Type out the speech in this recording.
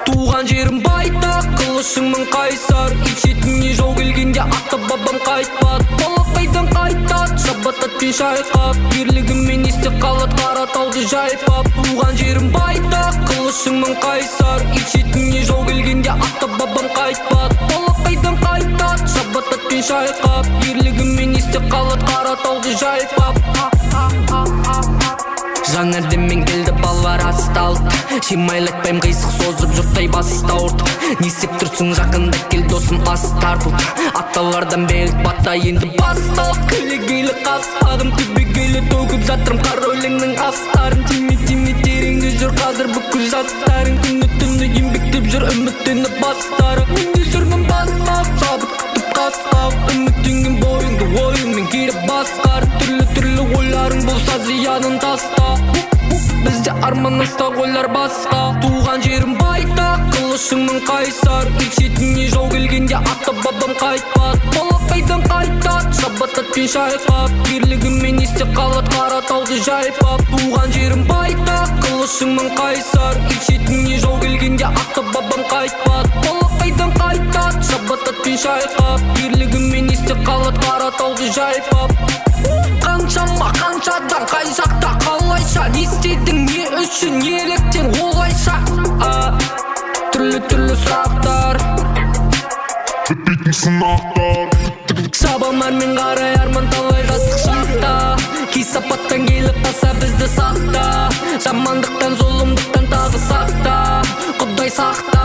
Туған жерім байтақ, қылышыңмын қайсар. Ит-шетіне жау келгенде ата-бабам қайтпады. Балақайдан қайтады, шабататпен шайқап. Ерлігіммен есте қалады Қаратауды жайпап. Туған жерім байтақ, қылышыңмын қайсар. Ит-шетіне жау келгенде ата-бабам қайтпады. Балақайдан қайтады, шабататпен шайқап. Ерлігіммен есте қалады Қаратауды жайпап. Жаңарденмен келді балвар асталды. Шимайлатпайым қисық созып жұрттай басты ауырды. Не істеп тұрсың жақында кел досым ас тартылды. Атталардан белік бата енді басталды. Көлегейлі қасқадым түбегейлі төгіп жатырым қара өлеңнің астарын. Тиме тереңде жүр қазір бүкіл жастарың. Күні-түні еңбектеп жүр үміттеніп бастары. Менде жүрмін бастап жабыт күтіп қасқап. Үміттенген бойыңды ойыңмен керіп басқар. Түрлі ойларың болса зиянын таста. Бізде арман аста ойлар басқа. Туған жерім байтақ, қылышыңмын қайсар. Ит-шетіне жау келгенде ата-бабам қайтпады. Балақайдан қайтады, шабататпен шайқап. Ерлігіммен есте қалады Қаратауды жайпап. Туған жерім байтақ, қылышыңмын қайсар. Ит-шетіне жау келгенде ата-бабам қайтпады. Балақайдан қайтады, шабататпен шайқап. Ерлігіммен есте қалады Қаратауды жайпап. Қаншадан қай жақта қалайша, не істедің, не үшін, неліктен олайша? Түрлі сұрақтар, бітпейтін сынақтар. шабам әрмен қарай арман талай жастық шақта. Кесапаттан келіп қалса бізді сақта. Жамандықтан, зұлымдықтан тағы сақта. Құдай сақта.